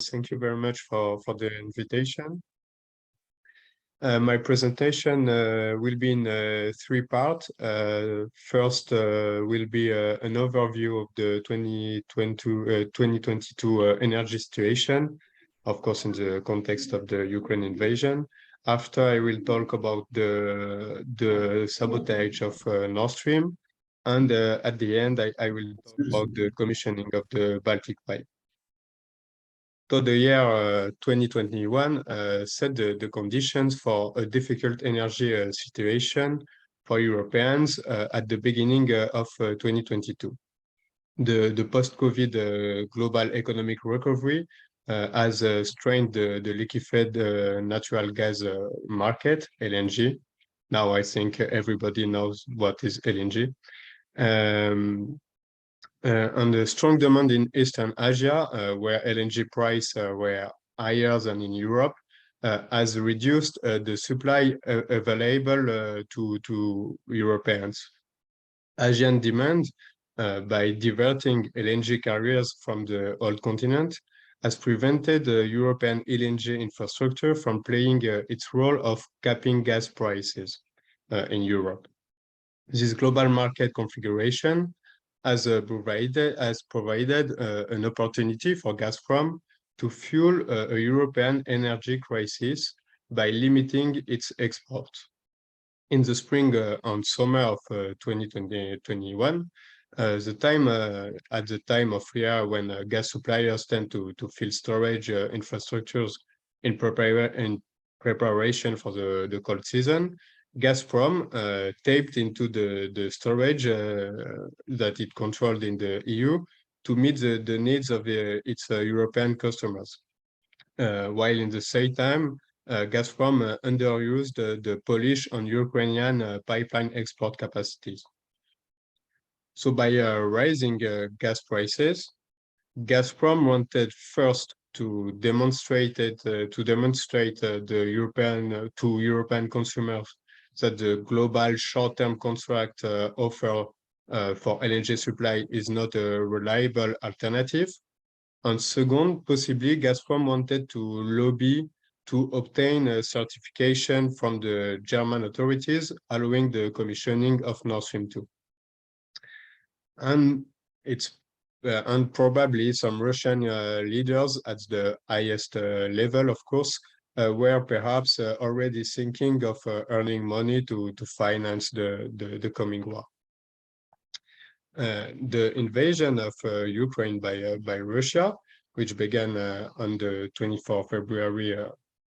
Thank you very much for the invitation. My presentation will be in three parts. First will be an overview of the 2022 energy situation, of course, in the context of the Ukraine invasion. After, I will talk about the sabotage of Nord Stream. And at the end, I will talk about the commissioning of the Baltic Pipe. So the year 2021 set the conditions for a difficult energy situation for Europeans at the beginning of 2022. The post-COVID global economic recovery has strained the liquefied natural gas market, LNG. Now I think everybody knows what is LNG. And the strong demand in Eastern Asia, where LNG prices were higher than in Europe, has reduced the supply available to Europeans. Asian demand, by diverting LNG carriers from the old continent, has prevented the European LNG infrastructure from playing its role of capping gas prices in Europe. This global market configuration has provided an opportunity for Gazprom to fuel a European energy crisis by limiting its exports. In the spring and summer of 2021, at the time of year when gas suppliers tend to fill storage infrastructures in preparation for the cold season, Gazprom tapped into the storage that it controlled in the EU to meet the needs of its European customers. While in the same time, Gazprom underused the Polish and Ukrainian pipeline export capacities. So by raising gas prices, Gazprom wanted first to demonstrate the European consumers that the global short-term contract offer for LNG supply is not a reliable alternative. And second, possibly Gazprom wanted to lobby to obtain a certification from the German authorities allowing the commissioning of Nord Stream 2. And probably some Russian leaders at the highest level, of course, were perhaps already thinking of earning money to finance the coming war. The invasion of Ukraine by Russia, which began on the 24th of February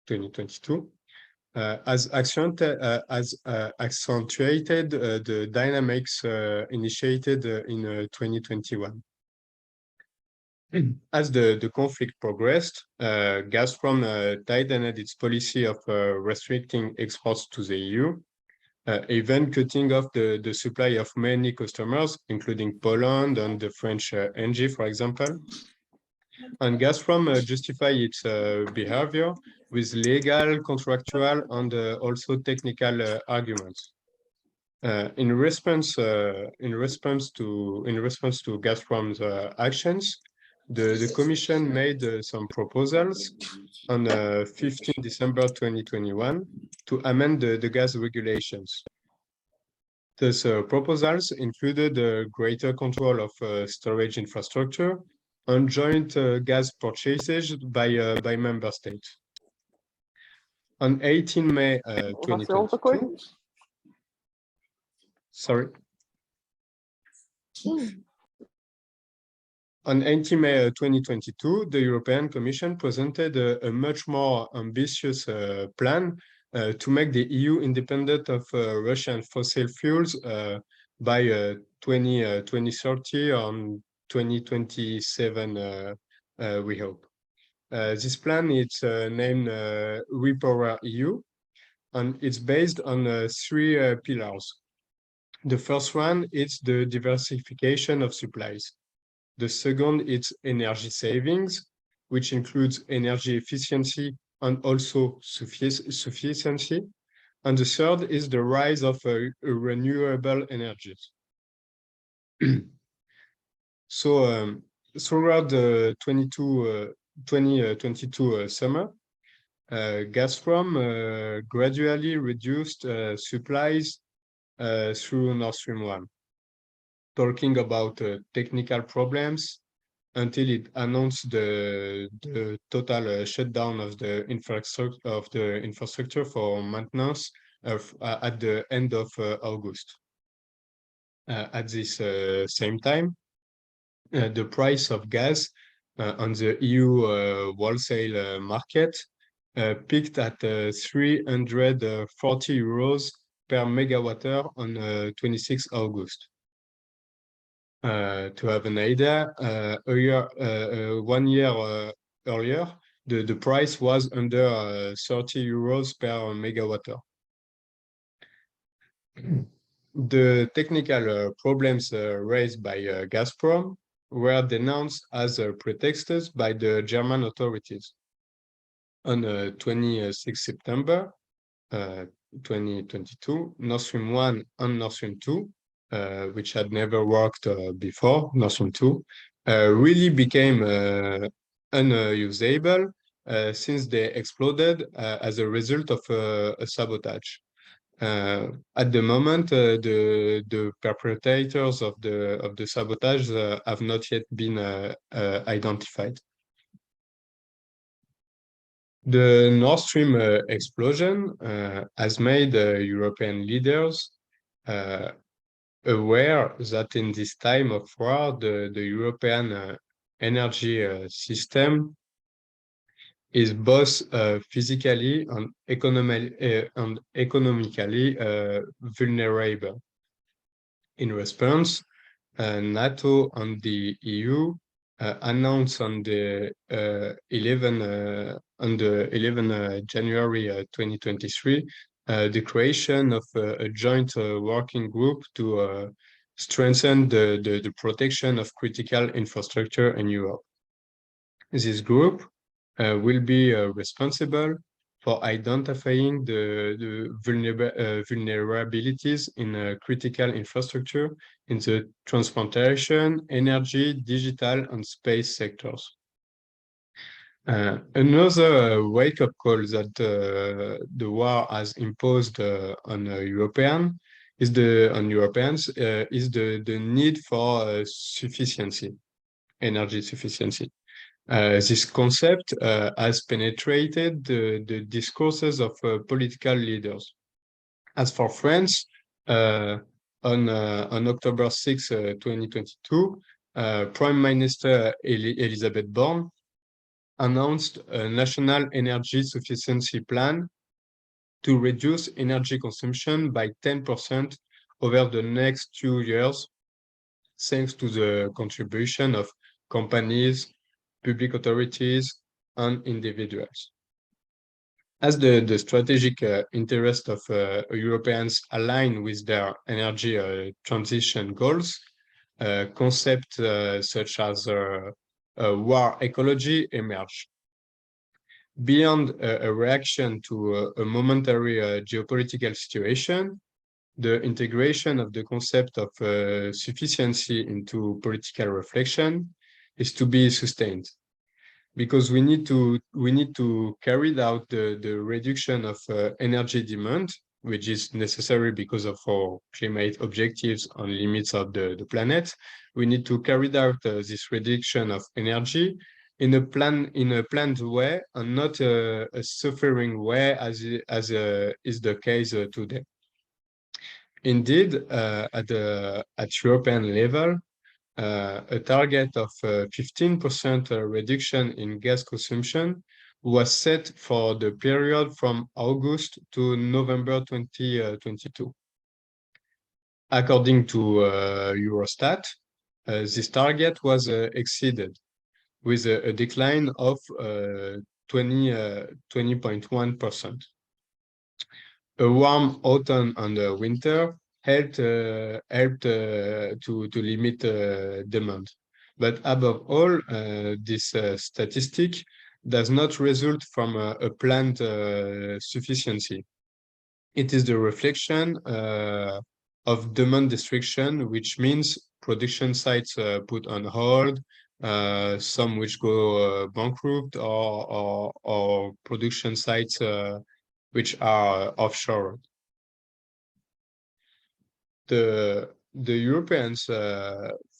2022, has accentuated the dynamics initiated in 2021. As the conflict progressed, Gazprom tightened its policy of restricting exports to the EU, even cutting off the supply of many customers, including Poland and the French NG, for example. And Gazprom justified its behavior with legal, contractual, and also technical arguments. In response to Gazprom's actions, the Commission made some proposals on 15 December 2021 to amend the gas regulations. These proposals included greater control of storage infrastructure and joint gas purchases by member states. On 18 May 2022, sorry. On 18 May 2022, the European Commission presented a much more ambitious plan to make the EU independent of Russian fossil fuels by 2030 or 2027, we hope. This plan is named Repower EU, and it's based on three pillars. The first one is the diversification of supplies. The second is energy savings, which includes energy efficiency and also sufficiency. And the third is the rise of renewable energies. So throughout the 2022 summer, Gazprom gradually reduced supplies through Nord Stream 1, talking about technical problems until it announced the total shutdown of the infrastructure for maintenance at the end of August. At this same time, the price of gas on the EU wholesale market peaked at 340 euros per megawatt-hour on 26 August. To have an idea, 1 year earlier, the price was under 30 euros per megawatt-hour. The technical problems raised by Gazprom were denounced as pretexts by the German authorities. On 26 September 2022, Nord Stream 1 and Nord Stream 2, which had never worked before, Nord Stream 2, really became unusable since they exploded as a result of a sabotage. At the moment, the perpetrators of the sabotage have not yet been identified. The Nord Stream explosion has made European leaders aware that in this time of war, the European energy system is both physically and economically vulnerable. In response, NATO and the EU announced on the 11 January 2023 the creation of a joint working group to strengthen the protection of critical infrastructure in Europe. This group will be responsible for identifying the vulnerabilities in critical infrastructure in the transportation, energy, digital, and space sectors. Another wake-up call that the war has imposed on Europeans is the need for sufficiency, energy sufficiency. This concept has penetrated the discourses of political leaders. As for France, on October 6, 2022, Prime Minister Elisabeth Borne announced a national energy sufficiency plan to reduce energy consumption by 10% over the next 2 years, thanks to the contribution of companies, public authorities, and individuals. As the strategic interest of Europeans align with their energy transition goals, concepts such as war ecology emerge. Beyond a reaction to a momentary geopolitical situation, the integration of the concept of sufficiency into political reflection is to be sustained, because we need to carry out the reduction of energy demand, which is necessary because of our climate objectives and limits of the planet. We need to carry out this reduction of energy in a planned way and not a suffering way, as is the case today. Indeed, at European level, a target of 15% reduction in gas consumption was set for the period from August to November 2022. According to Eurostat, this target was exceeded, with a decline of 20.1%. A warm autumn and winter helped to limit demand. But above all, this statistic does not result from a planned sufficiency. It is the reflection of demand destruction, which means production sites put on hold, some which go bankrupt, or production sites which are offshore. The Europeans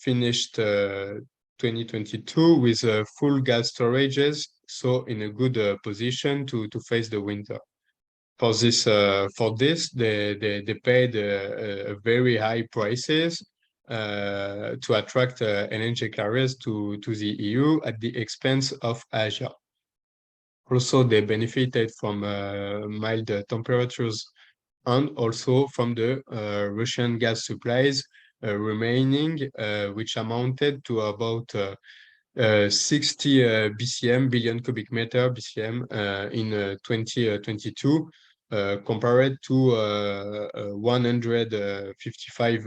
finished 2022 with full gas storages, so in a good position to face the winter. For this, they paid very high prices to attract LNG carriers to the EU at the expense of Asia. Also, they benefited from mild temperatures and also from the Russian gas supplies remaining, which amounted to about 60 BCM, billion cubic meter BCM, in 2022, compared to 155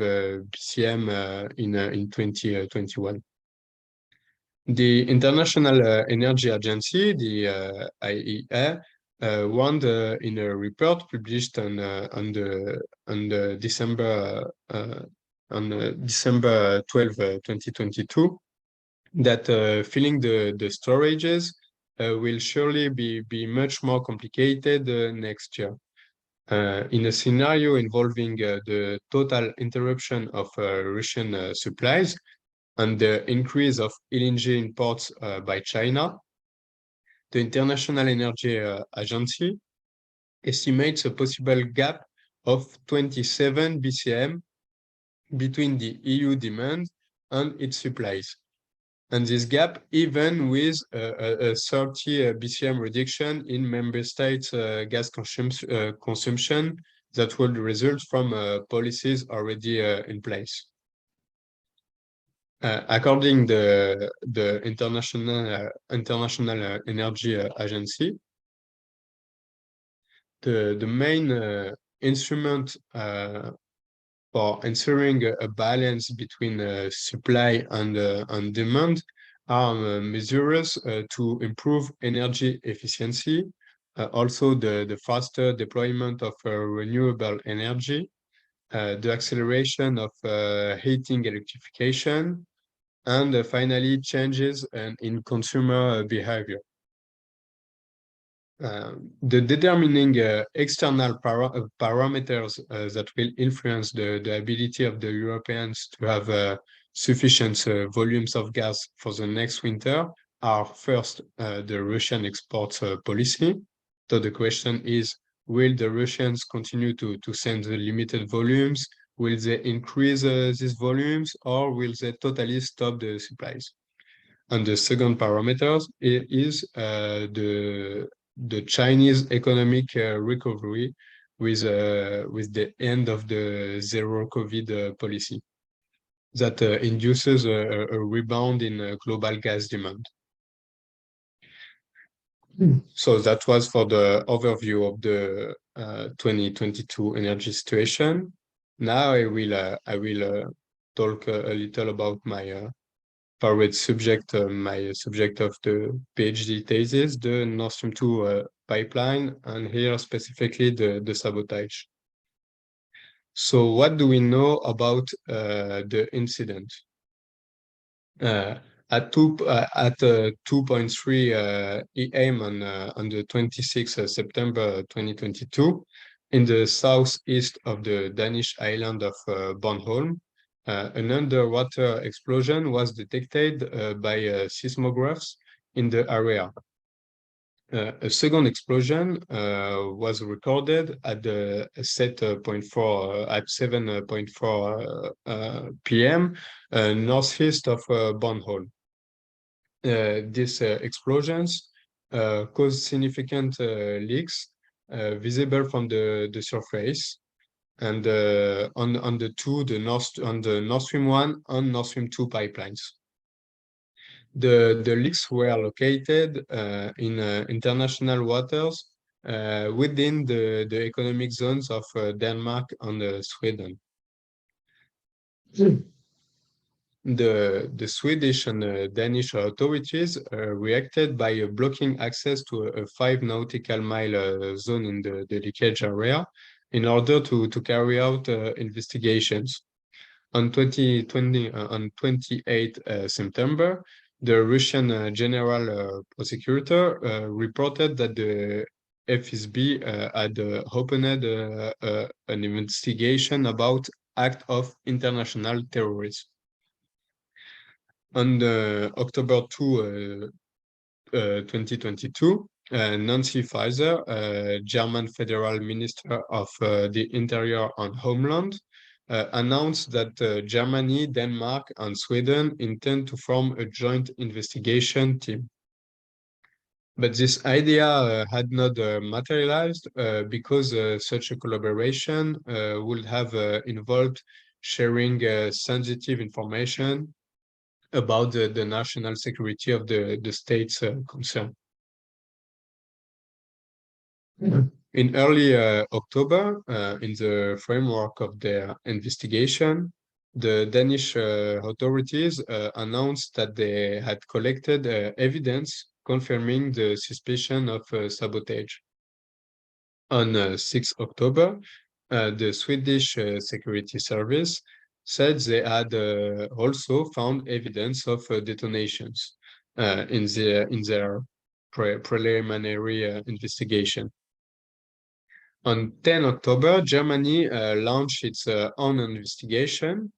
BCM in 2021. The International Energy Agency, the IEA, warned in a report published on December 12, 2022, that filling the storages will surely be much more complicated next year. In a scenario involving the total interruption of Russian supplies and the increase of LNG imports by China, the International Energy Agency estimates a possible gap of 27 BCM between the EU demand and its supplies. And this gap, even with a 30 BCM reduction in member states' gas consumption that would result from policies already in place. According to the International Energy Agency, the main instrument for ensuring a balance between supply and demand are measures to improve energy efficiency, also the faster deployment of renewable energy, the acceleration of heating electrification, and finally changes in consumer behavior. The determining external parameters that will influence the ability of the Europeans to have sufficient volumes of gas for the next winter are first the Russian exports policy. So the question is, will the Russians continue to send the limited volumes? Will they increase these volumes, or will they totally stop the supplies? And the second parameter is the Chinese economic recovery with the end of the zero COVID policy that induces a rebound in global gas demand. So that was for the overview of the 2022 energy situation. Now I will talk a little about my favorite subject, my subject of the PhD thesis, the Nord Stream 2 pipeline, and here specifically the sabotage. So what do we know about the incident? At 2.3 EM on the 26th of September 2022, in the southeast of the Danish island of Bornholm, an underwater explosion was detected by seismographs in the area. A second explosion was recorded at the set point at 7.4 p.m. Northeast of Bornholm. These explosions caused significant leaks visible from the surface, and on the Nord Stream 1 and Nord Stream 2 pipelines. The leaks were located in international waters within the economic zones of Denmark and Sweden. The Swedish and Danish authorities reacted by blocking access to a 5 nautical mile zone in the leakage area in order to carry out investigations. On 28 September, The Russian general prosecutor reported that the FSB had opened an investigation about act of international terrorism. On October 2, 2022, Nancy Faeser, German Federal Minister of the Interior and Homeland, announced that Germany, Denmark, and Sweden intend to form a joint investigation team. But this idea had not materialized because such a collaboration would have involved sharing sensitive information about the national security of the states concerned. In early October, in the framework of their investigation, the Danish authorities announced that they had collected evidence confirming the suspicion of sabotage. On 6 October, the Swedish Security Service said they had also found evidence of detonations in their preliminary investigation. On 10 October, Germany launched its own investigation,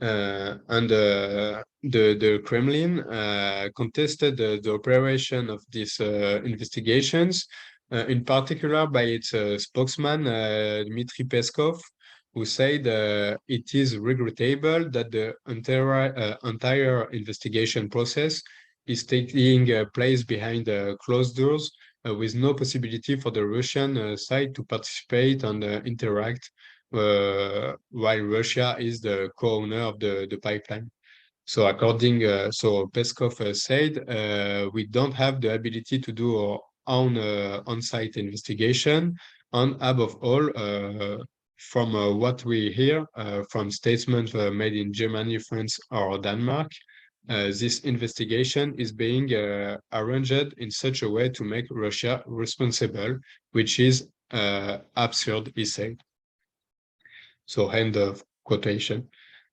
and the Kremlin contested the operation of these investigations, in particular by its spokesman, Dmitry Peskov, who said it is regrettable that the entire investigation process is taking place behind closed doors, with no possibility for the Russian side to participate and interact, while Russia is the co-owner of the pipeline. So so Peskov said, we don't have the ability to do our own on-site investigation, and above all, from what we hear from statements made in Germany, France, or Denmark, this investigation is being arranged in such a way to make Russia responsible, which is absurd, he said. So end of quotation.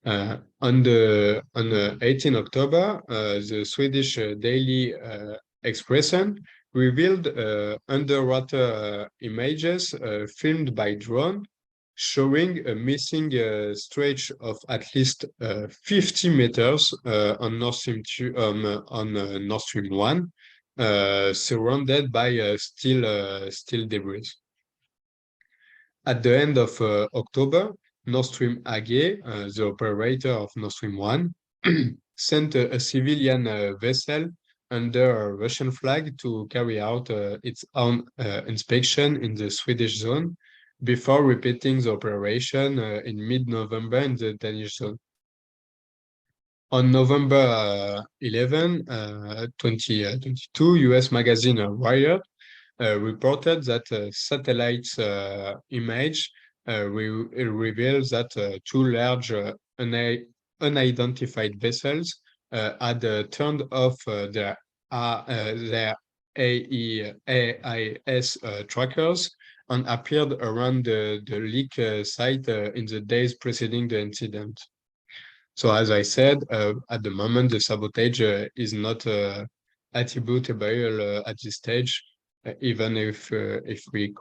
On 18 October, the Swedish daily Expressen revealed underwater images filmed by drone showing a missing stretch of at least 50 meters on Nord Stream 2, on Nord Stream 1, surrounded by steel debris. At the end of October, Nord Stream AG, the operator of Nord Stream 1, sent a civilian vessel under a Russian flag to carry out its own inspection in the Swedish zone before repeating the operation in mid-November in the Danish zone. On November 11, 2022, US magazine Wired reported that satellites image reveals that two large unidentified vessels had turned off their AIS trackers and appeared around the leak site in the days preceding the incident. So as I said, at the moment, the sabotage is not attributable at this stage, even if we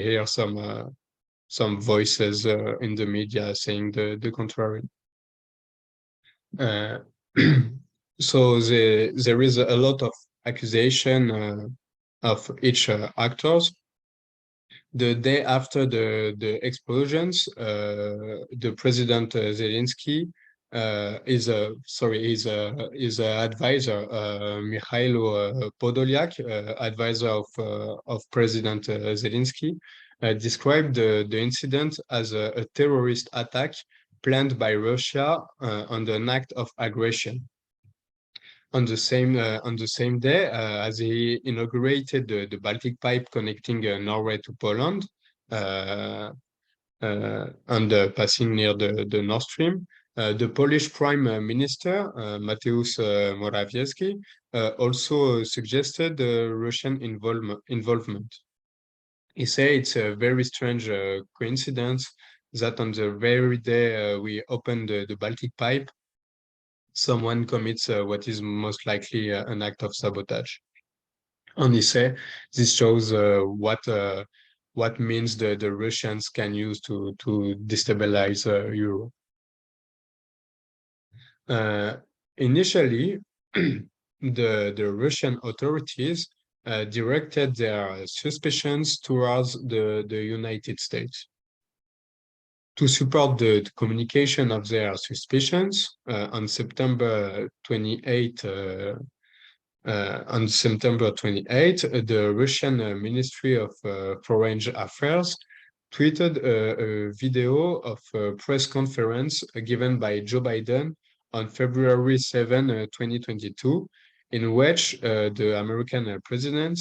hear some voices in the media saying the contrary. So there is a lot of accusation of each actors. The day after the explosions, the President Zelensky his advisor Mikhailo Podolyak, advisor of President Zelensky, described the incident as a terrorist attack planned by Russia and an act of aggression. On the same day, as he inaugurated the Baltic Pipe connecting Norway to Poland and passing near the Nord Stream, the Polish Prime Minister Mateusz Morawiecki also suggested Russian involvement. He said it's a very strange coincidence that on the very day we opened the Baltic Pipe, someone commits what is most likely an act of sabotage. And he say this shows what means the Russians can use to destabilize Europe. Initially, the Russian authorities directed their suspicions towards the United States. To support the communication of their suspicions, on September 28, the Russian Ministry of Foreign Affairs tweeted a video of a press conference given by Joe Biden on February 7, 2022, in which the American president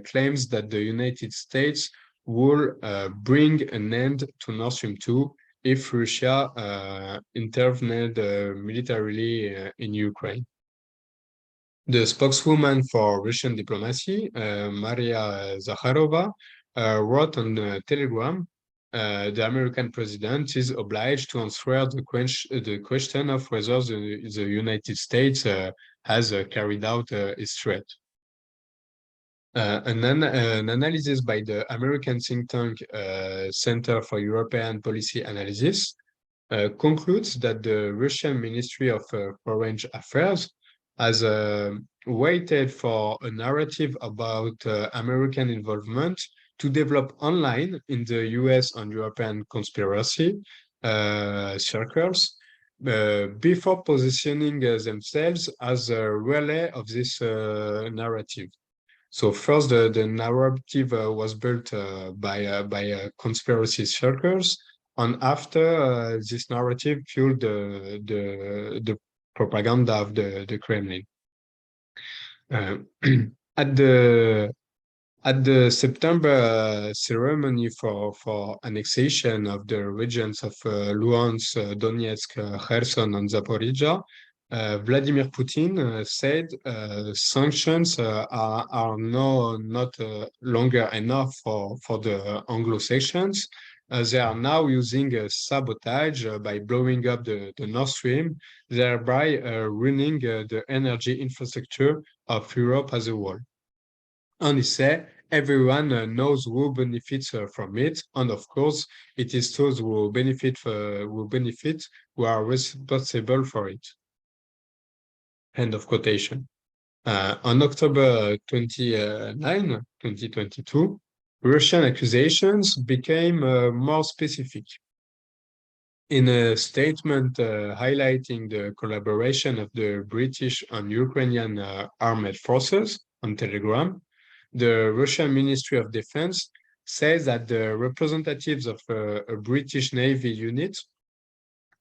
claims that the United States will bring an end to Nord Stream 2 if Russia intervened militarily in Ukraine. The spokeswoman for Russian diplomacy, Maria Zakharova, wrote on Telegram, the American president is obliged to answer the question of whether the United States has carried out its threat. An analysis by the American think tank Center for European Policy Analysis concludes that the Russian Ministry of Foreign Affairs has waited for a narrative about American involvement to develop online in the US and European conspiracy circles before positioning themselves as a relay of this narrative. So first, the narrative was built by conspiracy circles, and after this narrative fueled the propaganda of the Kremlin. At the September ceremony for annexation of the regions of Luhansk, Donetsk, Kherson, and Zaporizhia, Vladimir Putin said sanctions are no not longer enough for the Anglo-Saxons. They are now using sabotage by blowing up the Nord Stream, thereby ruining the energy infrastructure of Europe as a whole. And he said everyone knows who benefits from it, and of course, it is those who benefit who are responsible for it. End of quotation. On October 29, 2022, Russian accusations became more specific. In a statement highlighting the collaboration of the British and Ukrainian armed forces on Telegram, the Russian Ministry of Defense says that the representatives of a British Navy unit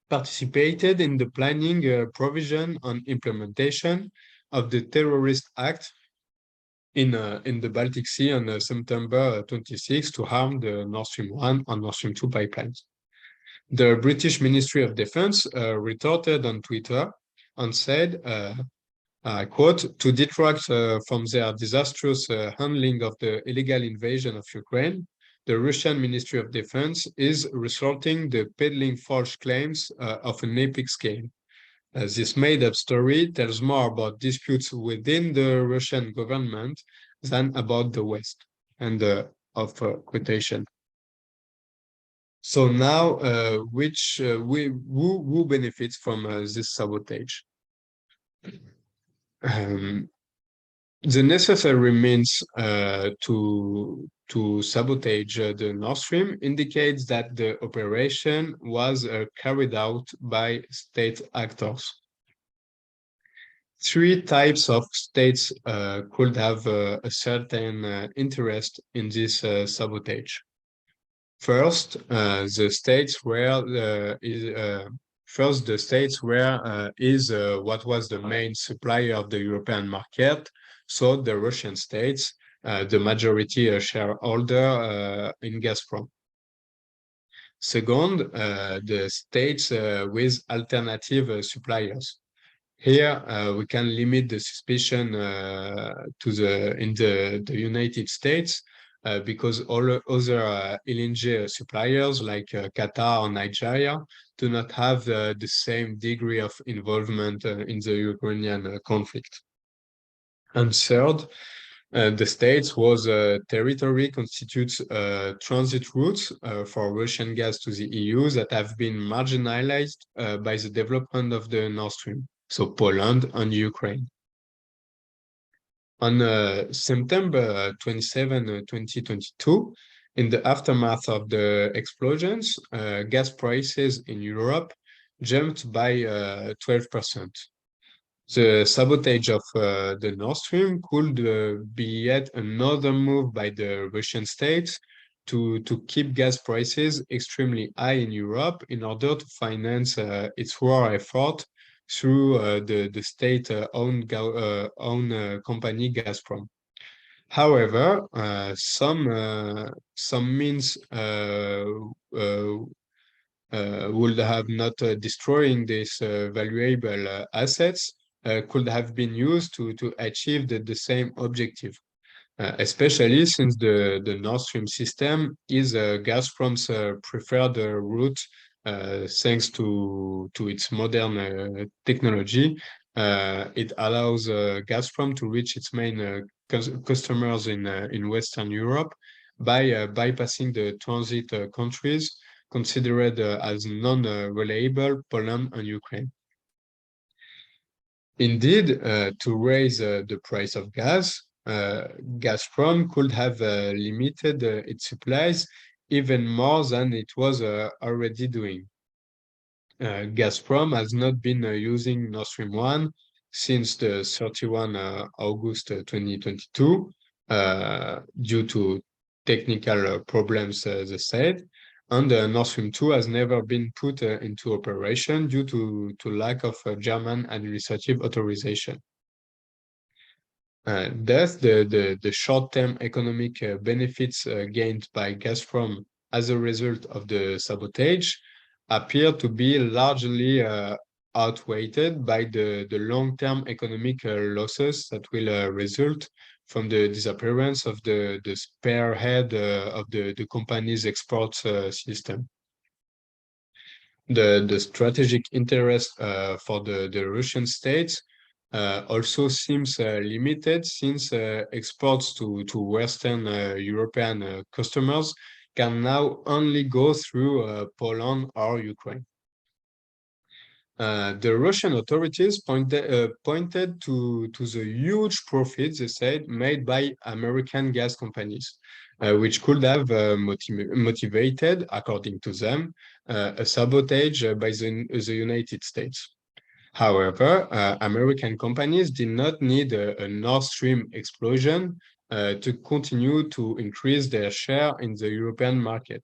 participated in the planning, provision, and implementation of the terrorist act in the Baltic Sea on September 26 to harm the Nord Stream 1 and Nord Stream 2 pipelines. The British Ministry of Defense retorted on Twitter and said, I quote, to detract from their disastrous handling of the illegal invasion of Ukraine, the Russian Ministry of Defense is resorting to peddling false claims of an epic scale. This made-up story tells more about disputes within the Russian government than about the West. End of quotation. So now, who benefits from this sabotage? The necessary means to sabotage the Nord Stream indicates that the operation was carried out by state actors. Three types of states could have a certain interest in this sabotage. First, the states where is what was the main supplier of the European market. So the Russian states, the majority shareholder in Gazprom. Second, the states with alternative suppliers. Here, we can limit the suspicion in the United States, because all other LNG suppliers like Qatar or Nigeria do not have the same degree of involvement in the Ukrainian conflict. And third, the states whose territory constitutes transit routes for Russian gas to the EU that have been marginalized by the development of the Nord Stream, so Poland and Ukraine. On September 27, 2022, in the aftermath of the explosions, gas prices in Europe jumped by 12%. The sabotage of the Nord Stream could be yet another move by the Russian states to keep gas prices extremely high in Europe in order to finance its war effort through the state-owned company Gazprom. However, some means would have not destroying these valuable assets could have been used to achieve the same objective. Especially since the Nord Stream system is Gazprom's preferred route thanks to its modern technology. It allows Gazprom to reach its main customers in Western Europe by bypassing the transit countries considered as non-reliable, Poland and Ukraine. Indeed, to raise the price of gas, Gazprom could have limited its supplies even more than it was already doing. Gazprom has not been using Nord Stream 1 since the 31 August 2022 due to technical problems, they said, and Nord Stream 2 has never been put into operation due to lack of German administrative authorization. Thus, the short-term economic benefits gained by Gazprom as a result of the sabotage appear to be largely outweighed by the long-term economic losses that will result from the disappearance of the spearhead of the company's export system. The strategic interest for the Russian states also seems limited since exports to Western European customers can now only go through Poland or Ukraine. The Russian authorities pointed to the huge profits, they said, made by American gas companies, which could have motivated, according to them, a sabotage by the United States. However, American companies did not need a Nord Stream explosion to continue to increase their share in the European market.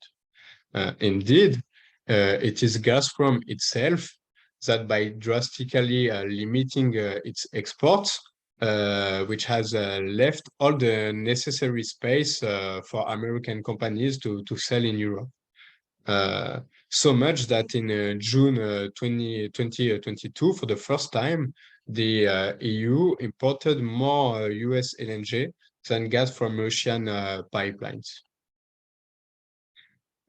Indeed, it is Gazprom itself that by drastically limiting its exports, which has left all the necessary space for American companies to sell in Europe. So much that in June 2022, for the first time, the EU imported more US LNG than gas from Russian pipelines.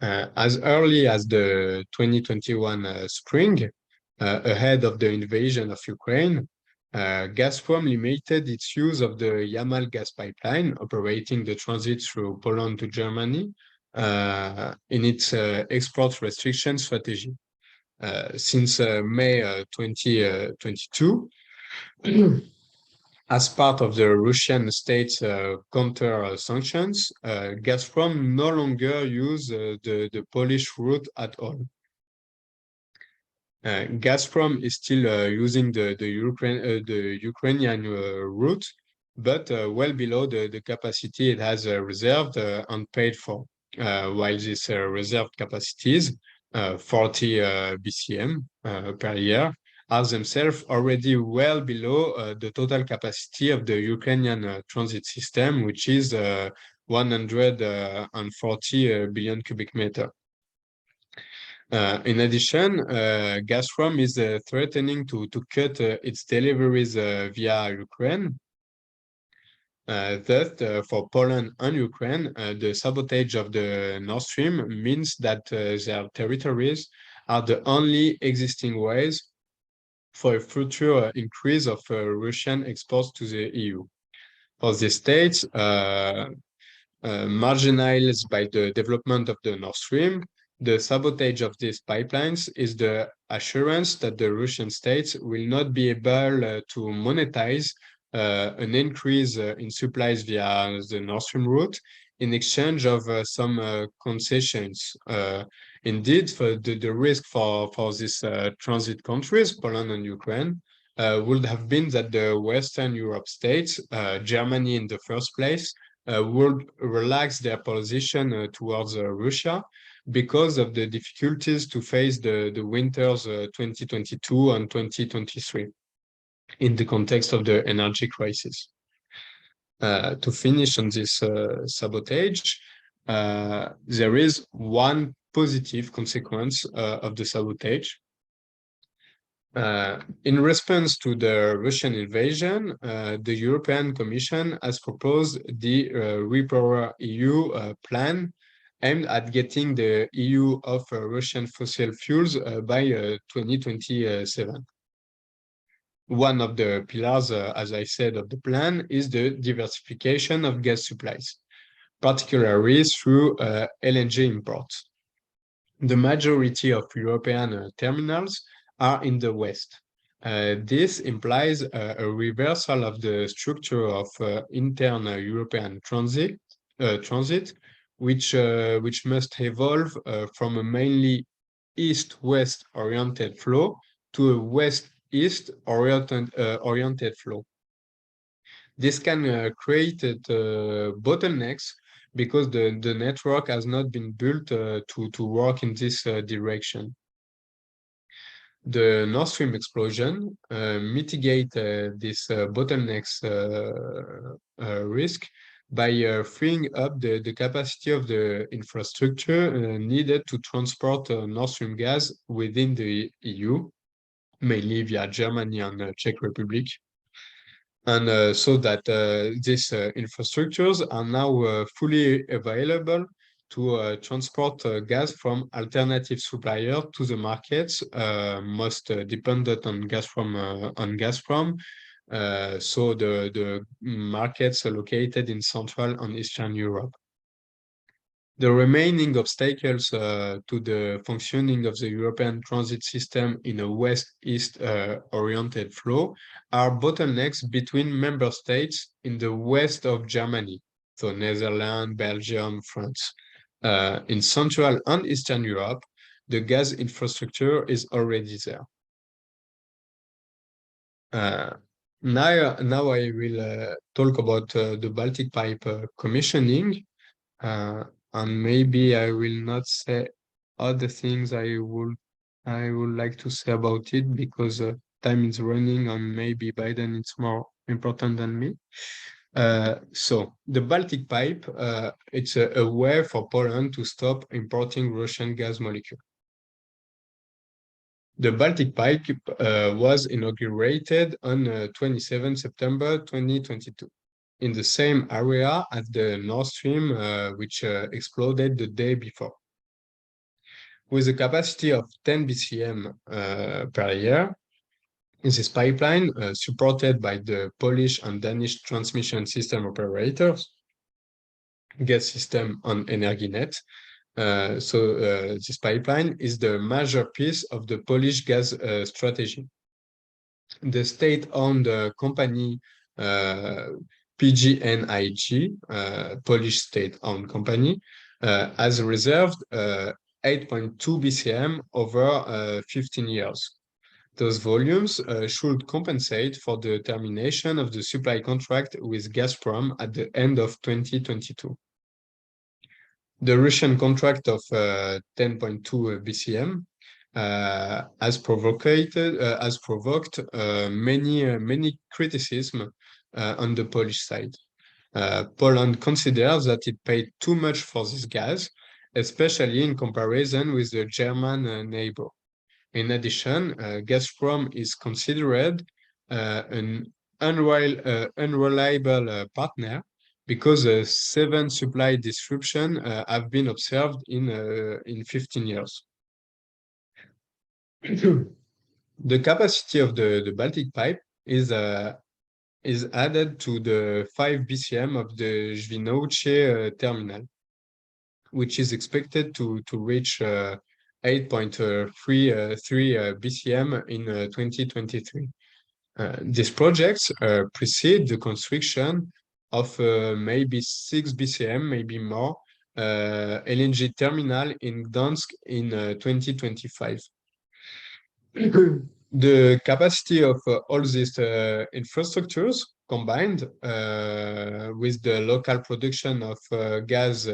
As early as the 2021 spring, ahead of the invasion of Ukraine, Gazprom limited its use of the Yamal gas pipeline operating the transit through Poland to Germany in its export restriction strategy. Since May 2022, as part of the Russian state's counter sanctions, Gazprom no longer uses the Polish route at all. Gazprom is still using the Ukrainian route, but well below the capacity it has reserved and paid for. While these reserved capacities, 40 BCM per year, are themselves already well below the total capacity of the Ukrainian transit system, which is 140 billion cubic meter. In addition, Gazprom is threatening to cut its deliveries via Ukraine. Thus, for Poland and Ukraine, the sabotage of the Nord Stream means that their territories are the only existing ways for a future increase of Russian exports to the EU. For the states marginalized by the development of the Nord Stream, the sabotage of these pipelines is the assurance that the Russian states will not be able to monetize an increase in supplies via the Nord Stream route in exchange of some concessions. Indeed, for the risk for these transit countries, Poland and Ukraine, would have been that the Western Europe states, Germany in the first place, would relax their position towards Russia because of the difficulties to face the winters 2022 and 2023 in the context of the energy crisis. To finish on this sabotage, there is one positive consequence of the sabotage. In response to the Russian invasion, the European Commission has proposed the Repower EU plan aimed at getting the EU off Russian fossil fuels by 2027. One of the pillars, as I said, of the plan is the diversification of gas supplies, particularly through LNG imports. The majority of European terminals are in the West. This implies a reversal of the structure of internal European transit, which must evolve from a mainly east-west oriented flow to a west-east oriented flow. This can create bottlenecks because the network has not been built to work in this direction. The Nord Stream explosion mitigate this bottlenecks risk by freeing up the capacity of the infrastructure needed to transport Nord Stream gas within the EU, mainly via Germany and Czech Republic. And so that these infrastructures are now fully available to transport gas from alternative suppliers to the markets, most dependent on Gazprom. So the markets are located in Central and Eastern Europe. The remaining obstacles to the functioning of the European transit system in a west-east oriented flow are bottlenecks between member states in the west of Germany, so Netherlands, Belgium, France. In Central and Eastern Europe, the gas infrastructure is already there. Now I will talk about the Baltic Pipe commissioning. And maybe I will not say all the things I would like to say about it because time is running and maybe Biden is more important than me. So the Baltic Pipe, it's a way for Poland to stop importing Russian gas molecule. The Baltic Pipe was inaugurated on 27 September 2022. In the same area as the Nord Stream, which exploded the day before. With a capacity of 10 BCM per year, this pipeline, supported by the Polish and Danish transmission system operators, gas system and Energinet. This pipeline is the major piece of the Polish gas strategy. The state-owned company PGNiG, Polish state-owned company, has reserved 8.2 BCM over 15 years. Those volumes should compensate for the termination of the supply contract with Gazprom at the end of 2022. The Russian contract of 10.2 BCM has provoked many criticism on the Polish side. Poland considers that it paid too much for this gas, especially in comparison with the German neighbor. In addition, Gazprom is considered an unreliable partner because 7 supply disruption have been observed in 15 years. The capacity of the Baltic Pipe is added to the 5 BCM of the Świnoujście terminal, which is expected to reach 8.33 BCM in 2023. These projects precede the construction of maybe 6 BCM, maybe more, LNG terminal in Gdansk in 2025. The capacity of all these infrastructures combined with the local production of gas,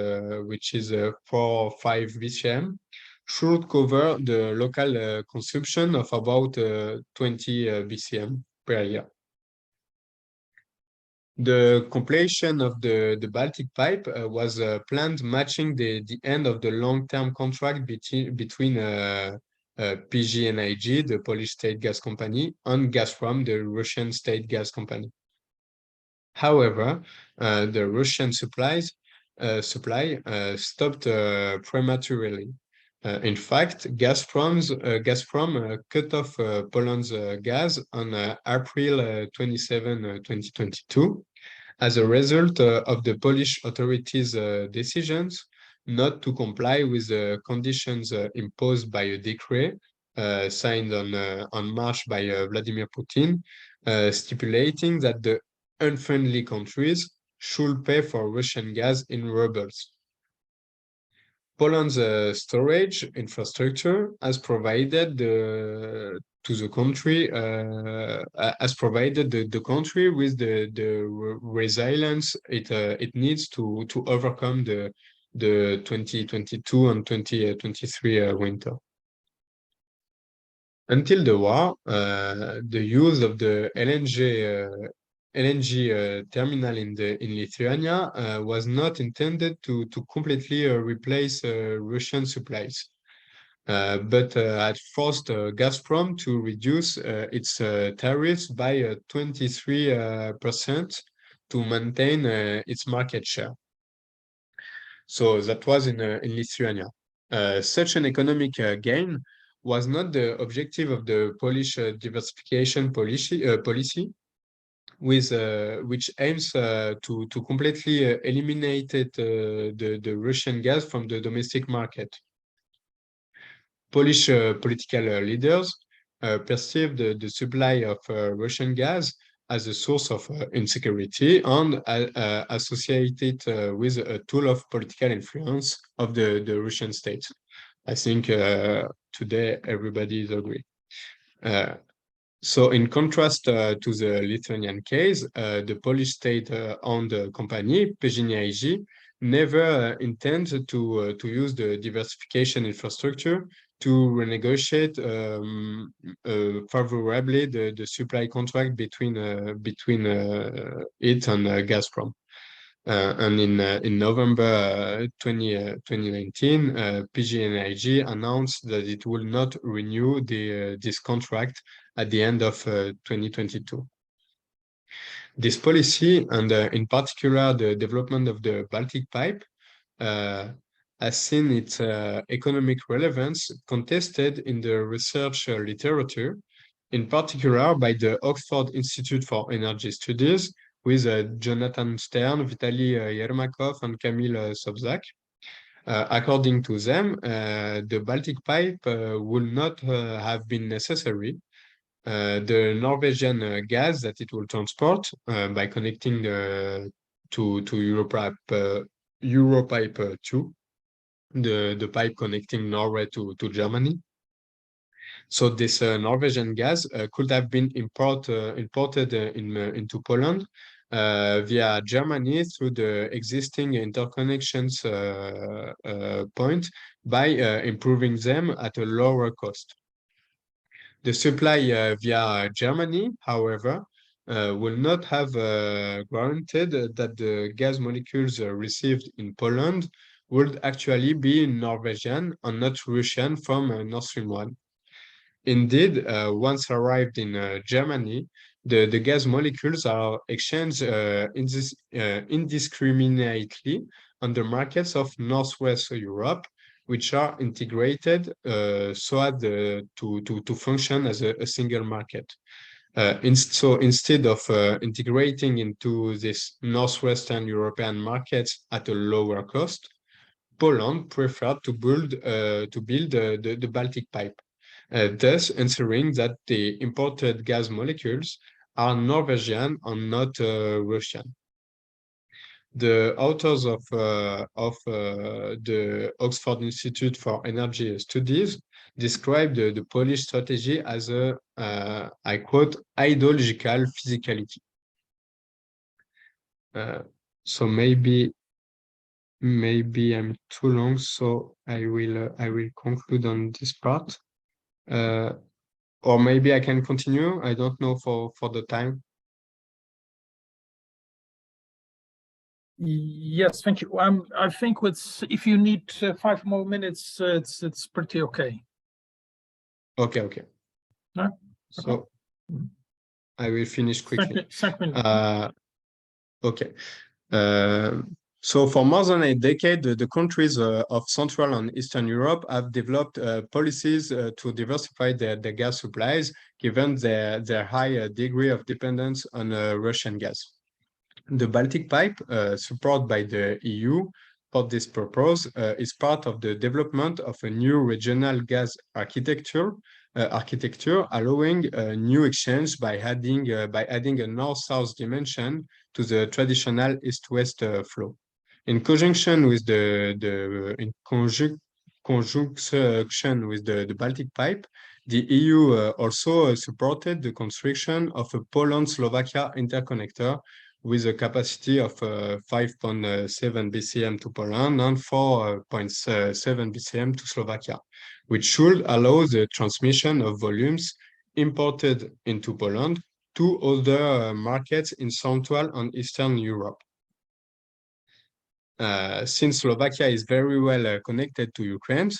which is 4 or 5 BCM, should cover the local consumption of about 20 BCM per year. The completion of the Baltic Pipe was planned matching the end of the long-term contract between PGNiG, the Polish state gas company, and Gazprom, the Russian state gas company. However, the Russian supply stopped prematurely. In fact, Gazprom cut off Poland's gas on April 27, 2022, as a result of the Polish authorities' decisions not to comply with the conditions imposed by a decree signed on March by Vladimir Putin, stipulating that the unfriendly countries should pay for Russian gas in rubles. Poland's storage infrastructure has provided the country with the resilience it needs to overcome the 2022 and 2023 winter. Until the war, the use of the LNG terminal in Lithuania was not intended to completely replace Russian supplies, but had forced Gazprom to reduce its tariffs by 23% to maintain its market share. So that was in Lithuania. Such an economic gain was not the objective of the Polish diversification policy, which aims to completely eliminate the Russian gas from the domestic market. Polish political leaders perceived the supply of Russian gas as a source of insecurity and associated with a tool of political influence of the Russian state. I think today everybody is agree. So in contrast to the Lithuanian case, the Polish state-owned company, PGNiG, never intended to use the diversification infrastructure to renegotiate favorably the supply contract between it and Gazprom. And in November 2019, PGNiG announced that it will not renew this contract at the end of 2022. This policy, and in particular the development of the Baltic Pipe, has seen its economic relevance contested in the research literature, in particular by the Oxford Institute for Energy Studies, with Jonathan Stern, Vitaly Yermakov, and Kamil Sobczak. According to them, the Baltic Pipe would not have been necessary. The Norwegian gas that it will transport by connecting to Europipe 2, the pipe connecting Norway to Germany. So this Norwegian gas could have been imported into Poland via Germany through the existing interconnections point by improving them at a lower cost. The supply via Germany, however, will not have guaranteed that the gas molecules received in Poland would actually be Norwegian and not Russian from Nord Stream 1. Indeed, once arrived in Germany, the gas molecules are exchanged indiscriminately on the markets of Northwest Europe, which are integrated so as to function as a single market. So instead of integrating into this Northwestern European markets at a lower cost, Poland preferred to build the Baltic Pipe, thus ensuring that the imported gas molecules are Norwegian and not Russian. The authors of the Oxford Institute for Energy Studies described the Polish strategy as a, I quote, ideological physicality. So maybe I'm too long, so I will conclude on this part. Or maybe I can continue. I don't know for the time. Yes, thank you. I think if you need 5 more minutes, it's pretty okay. Okay. No? So I will finish quickly. 5 minutes. Okay. So for more than a decade, the countries of Central and Eastern Europe have developed policies to diversify their gas supplies, given their high degree of dependence on Russian gas. The Baltic Pipe, supported by the EU for this purpose, is part of the development of a new regional gas architecture, allowing a new exchange by adding a north-south dimension to the traditional east-west flow. In conjunction with conjunction with the Baltic Pipe, the EU also supported the construction of a Poland-Slovakia interconnector with a capacity of 5.7 BCM to Poland and 4.7 BCM to Slovakia, which should allow the transmission of volumes imported into Poland to other markets in Central and Eastern Europe. Since Slovakia is very well connected to Ukraine,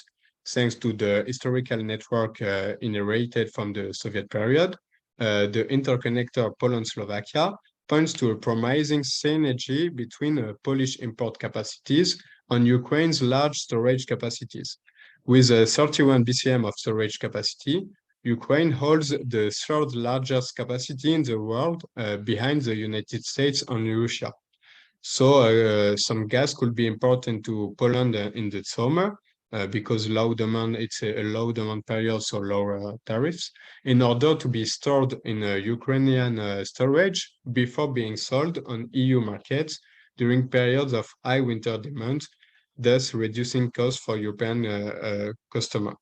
thanks to the historical network inherited from the Soviet period, the interconnector Poland-Slovakia points to a promising synergy between Polish import capacities and Ukraine's large storage capacities. With 31 BCM of storage capacity, Ukraine holds the third largest capacity in the world, behind the United States and Russia. So some gas could be imported to Poland in the summer, because it's a low demand period, so lower tariffs, in order to be stored in Ukrainian storage before being sold on EU markets during periods of high winter demand, thus reducing costs for European customers.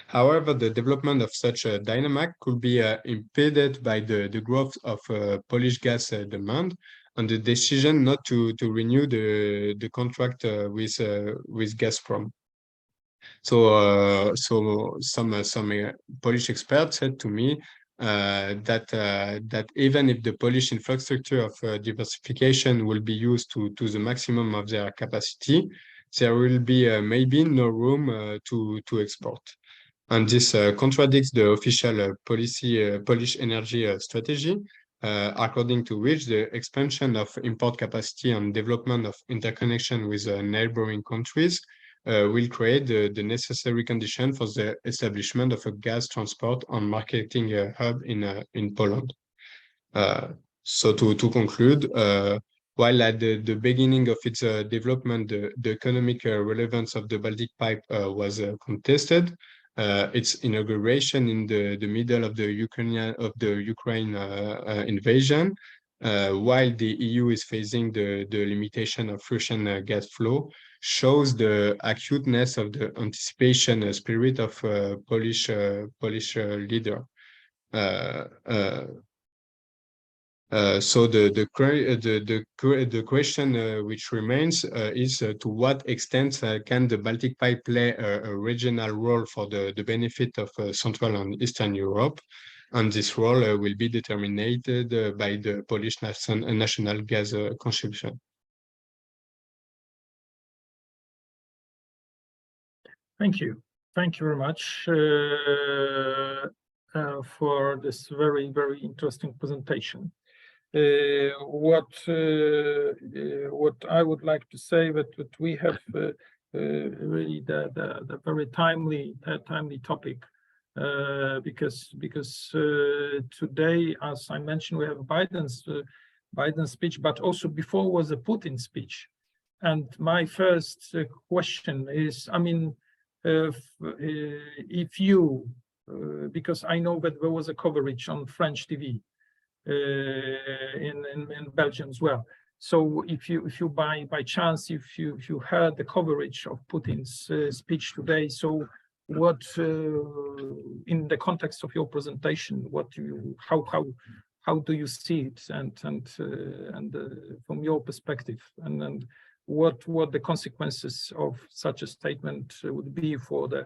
However, the development of such a dynamic could be impeded by the growth of Polish gas demand and the decision not to renew the contract with Gazprom. So some Polish experts said to me that even if the Polish infrastructure of diversification will be used to the maximum of their capacity, there will be maybe no room to export. And this contradicts the official Polish energy strategy, according to which the expansion of import capacity and development of interconnection with neighboring countries will create the necessary condition for the establishment of a gas transport and marketing hub in Poland. So to conclude, while at the beginning of its development, the economic relevance of the Baltic Pipe was contested, its inauguration in the middle of the Ukraine invasion, while the EU is facing the limitation of Russian gas flow, shows the acuteness of the anticipation spirit of Polish leader. So the question which remains is to what extent can the Baltic Pipe play a regional role for the benefit of Central and Eastern Europe, and this role will be determined by the Polish national gas consumption. Thank you very much. for this very, very interesting presentation. What I would like to say that we have really the very timely topic, because today, as I mentioned, we have Biden's speech, but also before was a Putin speech. And my first question is, I mean, if you, because I know that there was a coverage on French TV in Belgium as well. So if you by chance, if you heard the coverage of Putin's speech today, so what in the context of your presentation, how do you see it, and from your perspective, and what the consequences of such a statement would be for the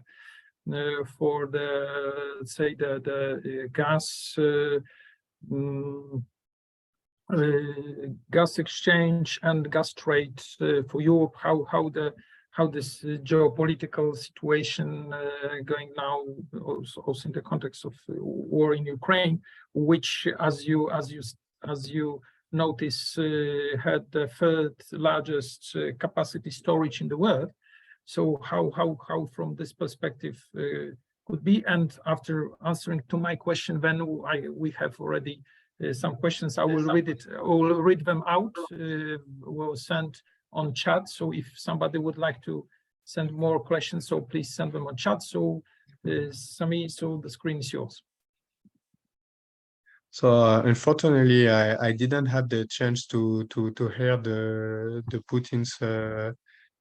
let's say the gas exchange and gas trade for Europe, how this geopolitical situation going now, also in the context of war in Ukraine, which, as you notice, had the third largest capacity storage in the world. So how from this perspective could be? And after answering to my question, then we have already some questions. I will read them out. We'll send on chat. So if somebody would like to send more questions, so please send them on chat. So Sami, so the screen is yours. So unfortunately, I didn't have the chance to hear the Putin's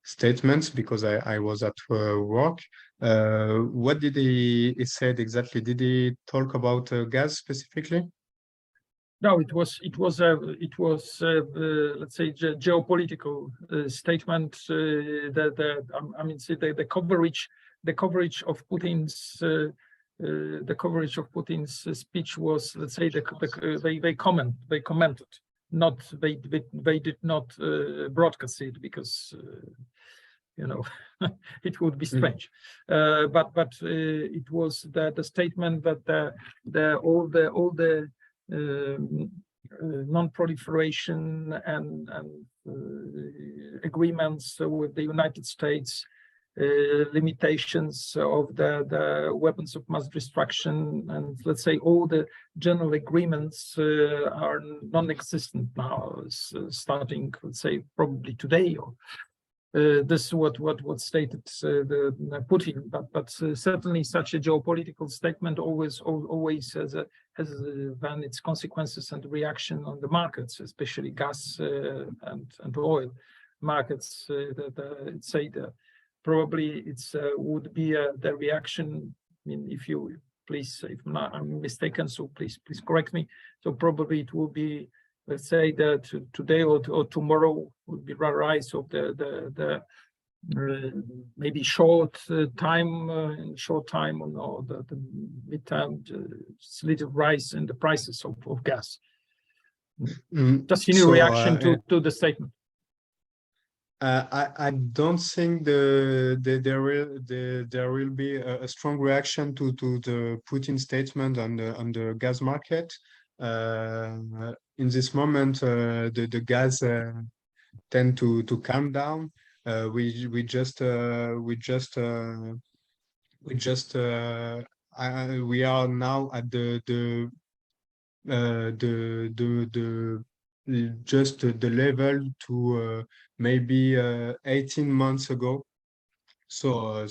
statements because I was at work. What did he said exactly? Did he talk about gas specifically? No, it was let's say geopolitical statement. I mean, see the coverage of Putin's speech was, let's say, they commented, not they did not broadcast it, because you know it would be strange. But it was the statement that all the non-proliferation and agreements with the United States, limitations of the weapons of mass destruction, and let's say all the general agreements are non-existent now, starting, let's say, probably today, or this is what stated the Putin, but certainly such a geopolitical statement always has then its consequences and reaction on the markets, especially gas and oil markets. Probably it's would be the reaction. I mean, if you please, if I'm mistaken, so please correct me. So probably it will be, let's say, that today or tomorrow would be a rise of the maybe short time or the mid-term little rise in the prices of gas. Just in reaction to the statement. I don't think there will be a strong reaction to the Putin statement on the gas market. In this moment, the gas tend to calm down. We are now at the level to maybe 18 months ago, so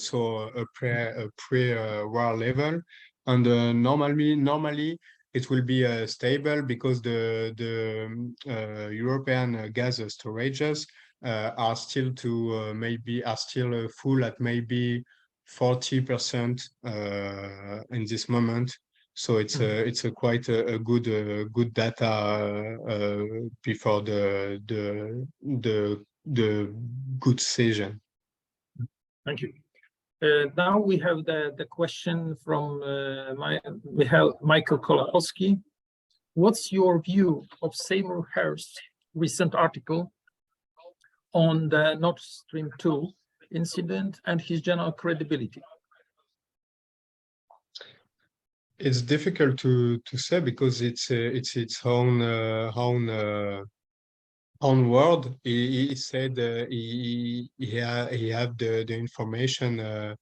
a pre-war level, and normally it will be stable, because the European gas storages are still full at maybe 40% in this moment. So it's a quite a good data before the good season. Thank you. Now we have the question from Michael Kolakowski. What's your view of Seymour Hersh's recent article on the Nord Stream 2 incident and his general credibility? It's difficult to say because it's its own word. He said he have the information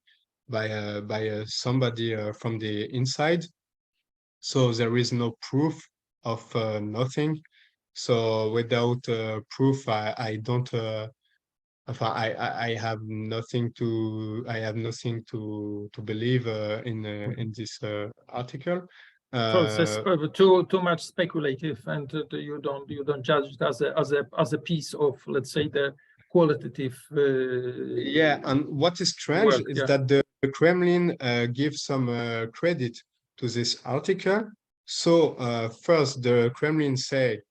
by somebody from the inside, so there is no proof of nothing. So without proof, I don't. I have nothing to believe in this article. So it's too much speculative, and you don't judge it as a piece of, let's say, the qualitative. Yeah, and what is strange work, is yeah. that the Kremlin gives some credit to this article. So first, the Kremlin say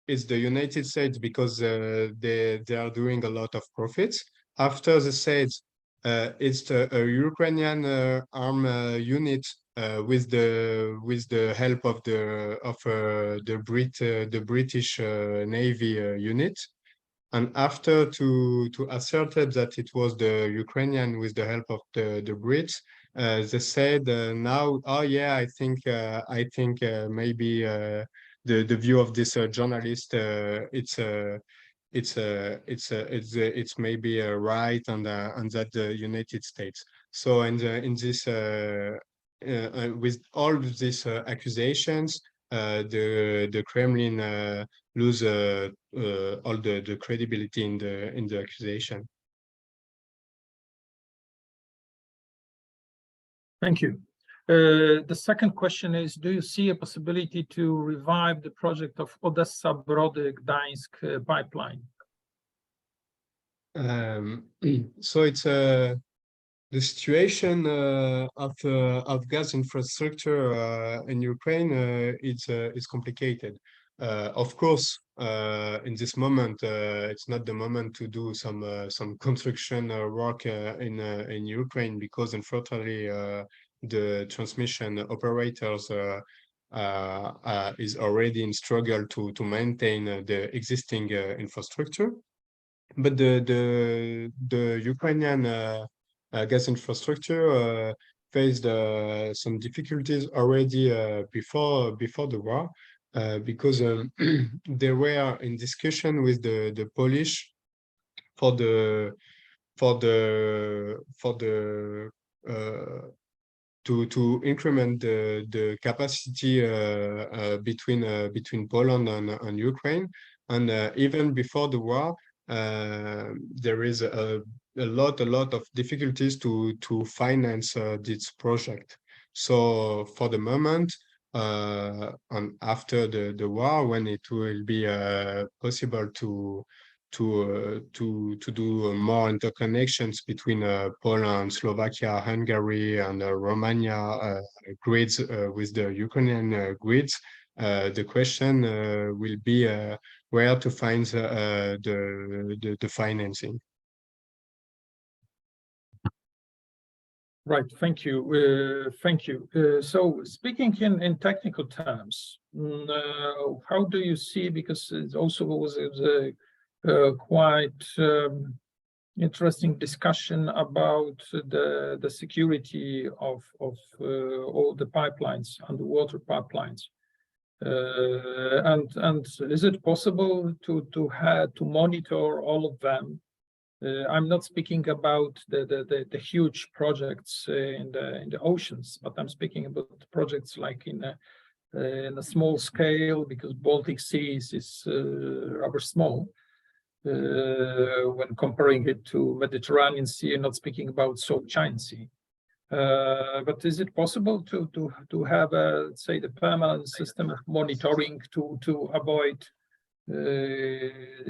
it's the United States because they are doing a lot of profits. After they said it's a Ukrainian arm unit with the help of the British Navy unit. And after to asserted that it was the Ukrainian with the help of the Brits, they said now, oh yeah, I think maybe the view of this journalist it's maybe right and that the United States. So in this with all of these accusations, the Kremlin lose all the credibility in the accusation. Thank you. The second question is, do you see a possibility to revive the project of Odessa-Brody-Gdańsk pipeline? So it's the situation of gas infrastructure in Ukraine it's complicated. Of course, in this moment, it's not the moment to do some construction work in Ukraine because unfortunately the transmission operators is already in struggle to maintain the existing infrastructure. But the Ukrainian gas infrastructure faced some difficulties already before the war because they were in discussion with the Polish for the to increment the capacity between Poland and Ukraine. And even before the war, there is a lot of difficulties to finance this project. So for the moment, and after the war, when it will be possible to do more interconnections between Poland, Slovakia, Hungary, and Romania grids with the Ukrainian grids, the question will be where to find the financing. Right, thank you. Thank you. So speaking in technical terms, how do you see, because it also was a quite interesting discussion about the security of all the pipelines, underwater pipelines. And is it possible to monitor all of them? I'm not speaking about the huge projects in the oceans, but I'm speaking about projects like in a small scale, because Baltic Sea is rather small when comparing it to Mediterranean Sea, and not speaking about South China Sea. But is it possible to have say the permanent system of monitoring to avoid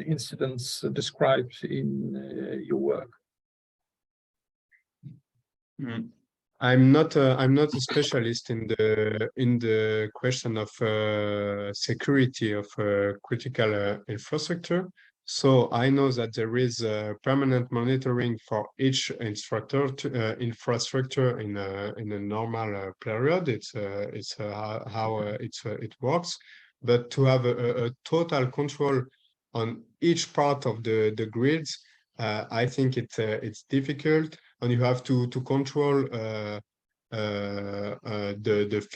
incidents described in your work? I'm not a specialist in the question of security of critical infrastructure. So I know that there is permanent monitoring for each infrastructure in a normal period. It's how it works. But to have a total control on each part of the grids, I think it's difficult, and you have to control the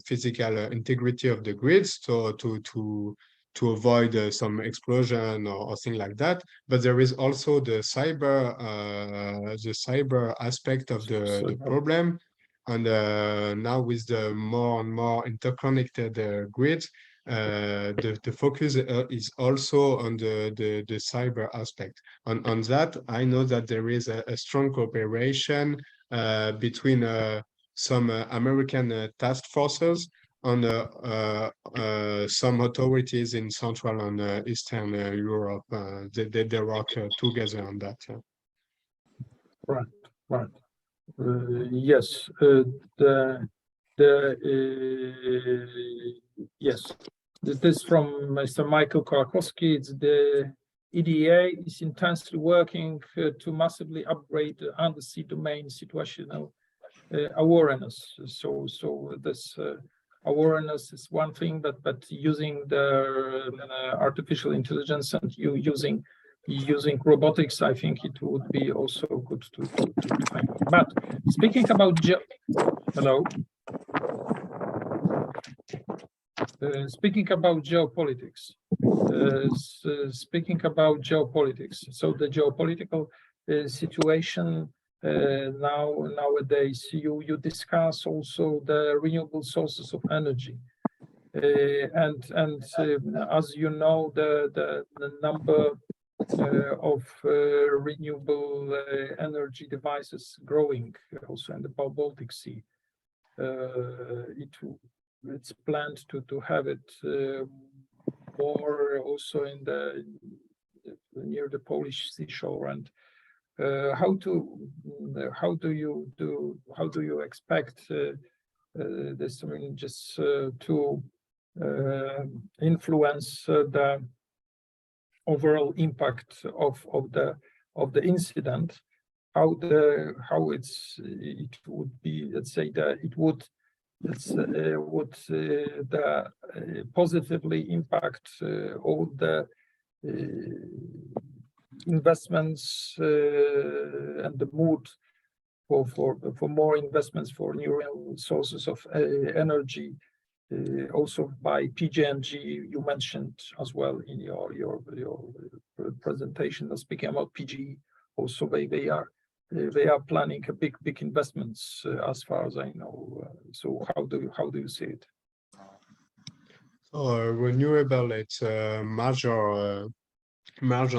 physical integrity of the grids, so to avoid some explosion or thing like that. But there is also the cyber aspect of the problem. And now with the more and more interconnected grids, the focus is also on the cyber aspect. On that, I know that there is a strong cooperation between some American task forces and some authorities in Central and Eastern Europe. They work together on that. Right, right. Yes, yes. This is from Mr. Michael Korakowski. It's the EDA is intensely working to massively upgrade the undersea domain situational awareness. So this awareness is one thing, but using the artificial intelligence and using robotics, I think it would be also good to think. But speaking about speaking about geopolitics, so the geopolitical situation nowadays, you discuss also the renewable sources of energy, and as you know, the number of renewable energy devices growing also in the Baltic Sea. It's planned to have it more also in the near the Polish seashore. And how do you expect this? I mean, just to influence the overall impact of the incident, how it would be, let's say, that it would positively impact all the investments and the mood for more investments for new sources of energy, also by PGNG. You mentioned as well in your presentation, speaking about PGE. Also, they are planning a big investments, as far as I know. So how do you see it? Renewable, it's a major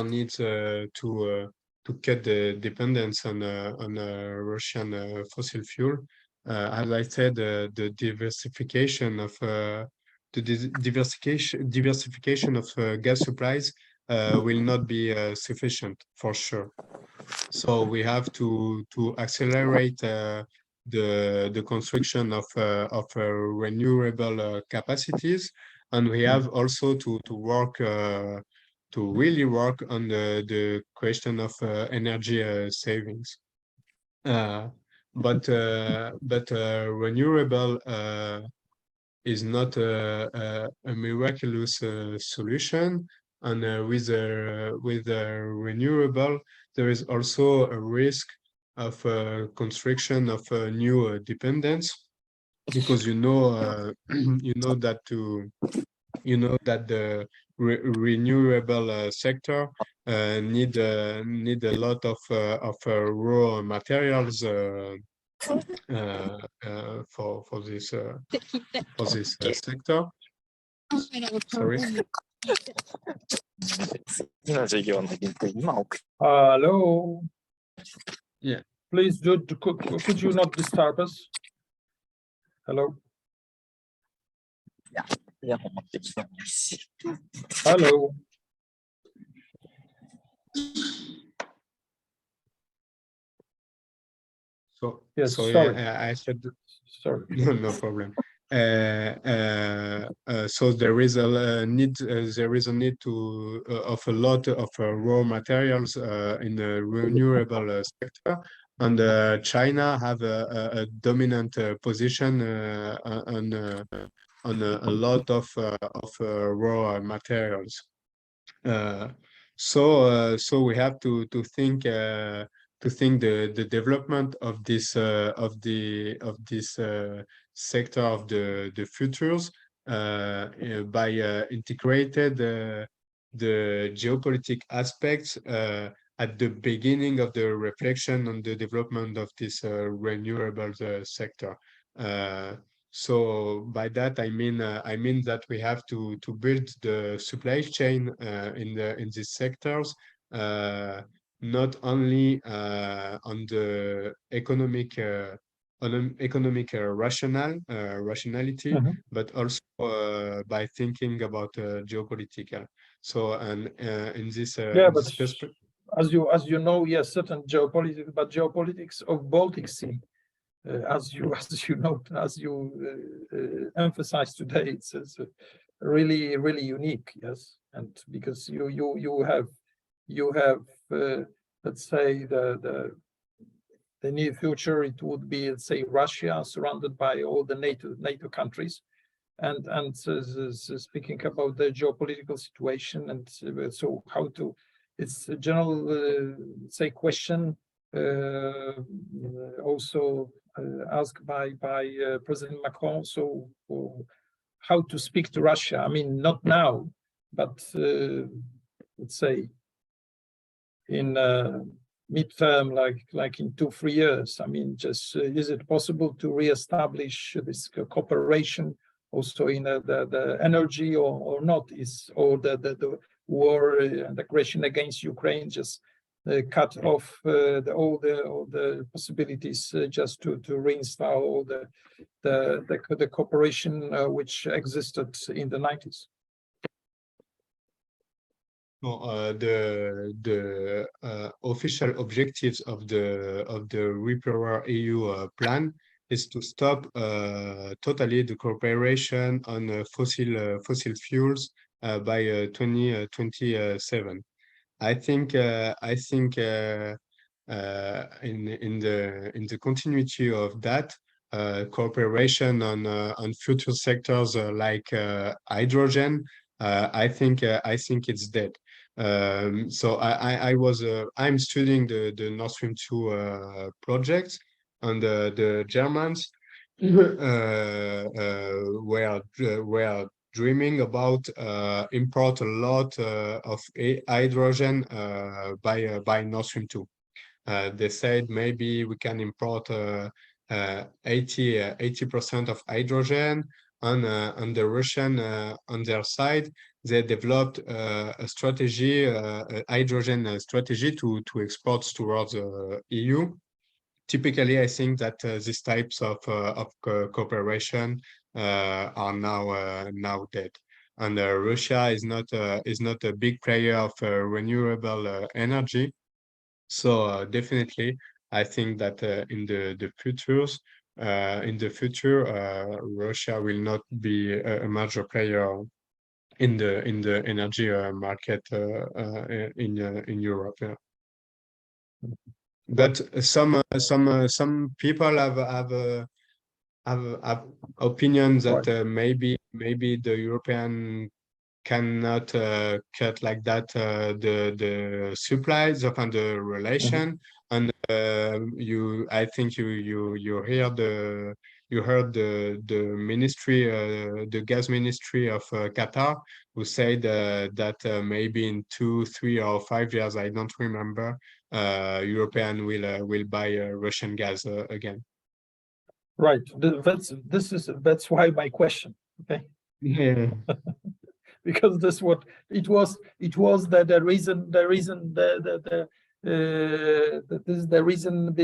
needs to cut the dependence on Russian fossil fuel. As I said, the diversification of gas supplies will not be sufficient for sure. So we have to accelerate the construction of renewable capacities, and we have also to work to really work on the question of energy savings. But renewable is not a miraculous solution, and with renewable, there is also a risk of construction of a new dependence, because you know that the renewable sector need a lot of raw materials for this sector. Sorry. Hello. Yeah. Please, could you not disturb us? Hello. Hello. So yes, sorry. I said sorry. No problem. So there is a need. There is a need to of a lot of raw materials in the renewable sector, and China have a dominant position on a lot of raw materials. So we have to think the development of this sector of the futures by integrated the geopolitical aspects at the beginning of the reflection on the development of this renewable sector. So by that I mean that we have to build the supply chain in these sectors, not only on the economic rationality, but also by thinking about geopolitical. So and in this perspective, as you know, yes, certain geopolitics, but geopolitics of Baltic Sea, as you emphasized today, it's really unique, yes, and because you have let's say the near future, it would be, let's say, Russia surrounded by all the NATO countries, and speaking about the geopolitical situation, and so how to, it's a general say question also asked by President Macron. So how to speak to Russia? I mean, not now, but let's say in midterm, like in 2-3 years. I mean, just is it possible to reestablish this cooperation also in the energy, or not? Or the war and aggression against Ukraine just cut off all the possibilities just to reinstall all the cooperation which existed in the 90s? The official objectives of the REPower EU plan is to stop totally the cooperation on fossil fuels by 2027. I think in the continuity of that, cooperation on future sectors like hydrogen, I think it's dead. So I'm studying the Nord Stream 2 project, and the Germans were dreaming about import a lot of hydrogen by Nord Stream 2. They said maybe we can import 80% of hydrogen. On the Russian, on their side, they developed a strategy, a hydrogen strategy to export towards the EU. Typically, I think that these types of cooperation are now dead, and Russia is not a big player of renewable energy. So definitely, I think that in the future, Russia will not be a major player in the energy market in Europe. Yeah. But some people have opinions that maybe the European cannot cut like that the supplies of the relation. And I think you heard the ministry, the gas ministry of Qatar, who said that maybe in 2, 3, or 5 years, I don't remember, European will buy Russian gas again. Right. That's why my question. Okay. Yeah. Because this what it was the reason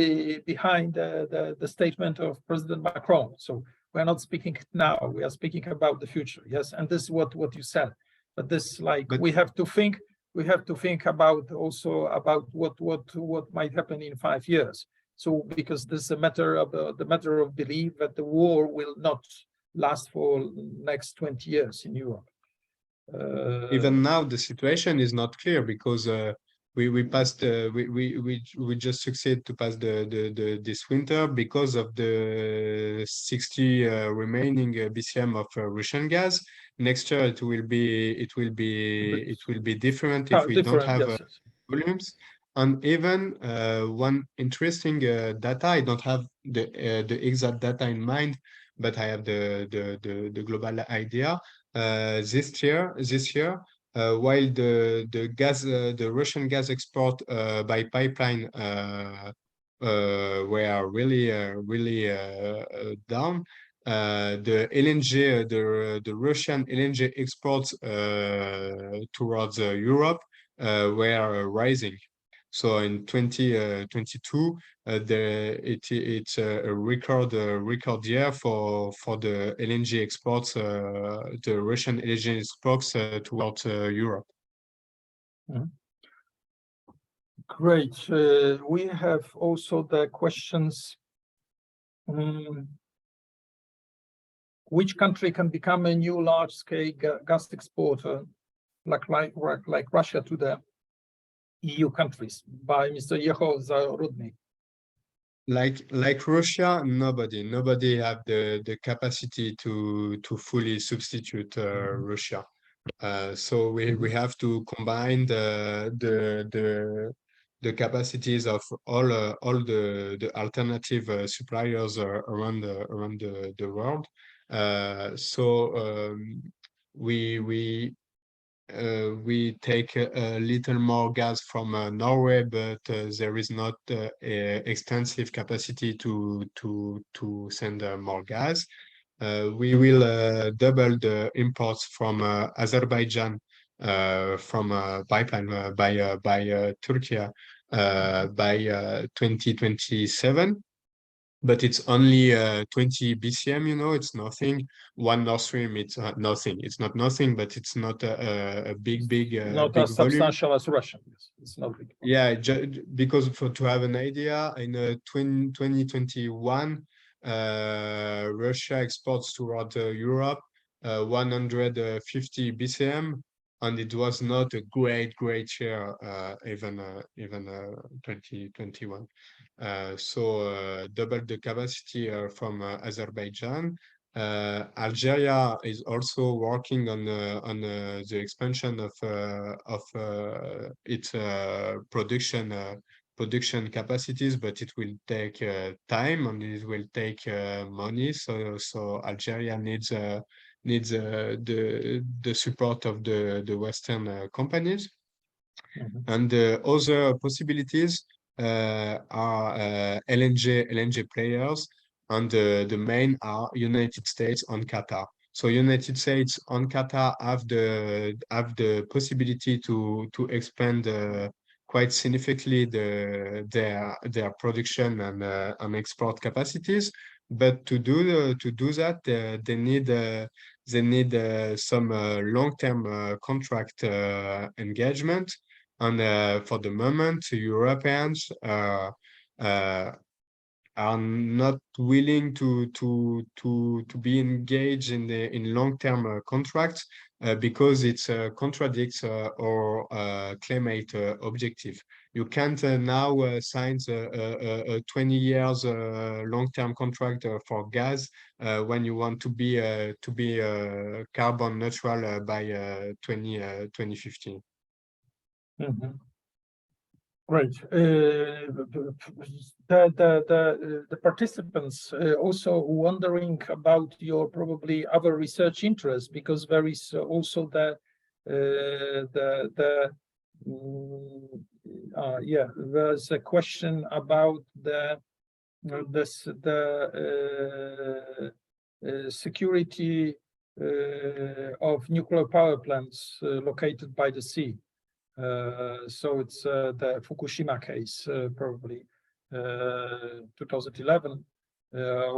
behind the statement of President Macron. So we're not speaking now, we are speaking about the future. Yes, and this is what you said. But this, like, we have to think about also about what might happen in 5 years. So because this is a matter of belief that the war will not last for next 20 years in Europe. Even now, the situation is not clear, because we passed we just succeeded to pass this winter because of the 60 remaining BCM of Russian gas. Next year it will be different if we don't have volumes. And even one interesting data, I don't have the exact data in mind, but I have the global idea. This year, while the Russian gas export by pipeline were really down, the LNG, the Russian LNG exports towards Europe were rising. So in 2022, it's a record year for the LNG exports, the Russian LNG exports towards Europe. Great. We have also the questions. Which country can become a new large-scale gas exporter, like Russia to the EU countries, by Mr. Yeho Zarudny? Like Russia, nobody have the capacity to fully substitute Russia. So we have to combine the capacities of all the alternative suppliers around the world. So we take a little more gas from Norway, but there is not extensive capacity to send more gas. We will double the imports from Azerbaijan from pipeline by Turkey by 2027. But it's only 20 BCM, you know, it's nothing. One Nord Stream, it's nothing. It's not nothing, but it's not a big not big as substantial as Russia. It's not big. Yeah, because to have an idea, in 2021, Russia exports toward Europe 150 BCM, and it was not a great share even 2021. So double the capacity from Azerbaijan. Algeria is also working on the expansion of its production capacities, but it will take time and it will take money. So Algeria needs the support of the Western companies. And the other possibilities are LNG players, and the main are United States and Qatar. So United States and Qatar have the possibility to expand quite significantly their production and export capacities. But to do that, they need some long-term contract engagement. And for the moment, Europeans are not willing to be engaged in long-term contracts because it contradicts our climate objective. You can't now sign a 20 years long-term contract for gas when you want to be carbon neutral by 2050. Great. The participants also wondering about your probably other research interests, because there is also there's a question about the security of nuclear power plants located by the sea. So it's the Fukushima case, probably 2011,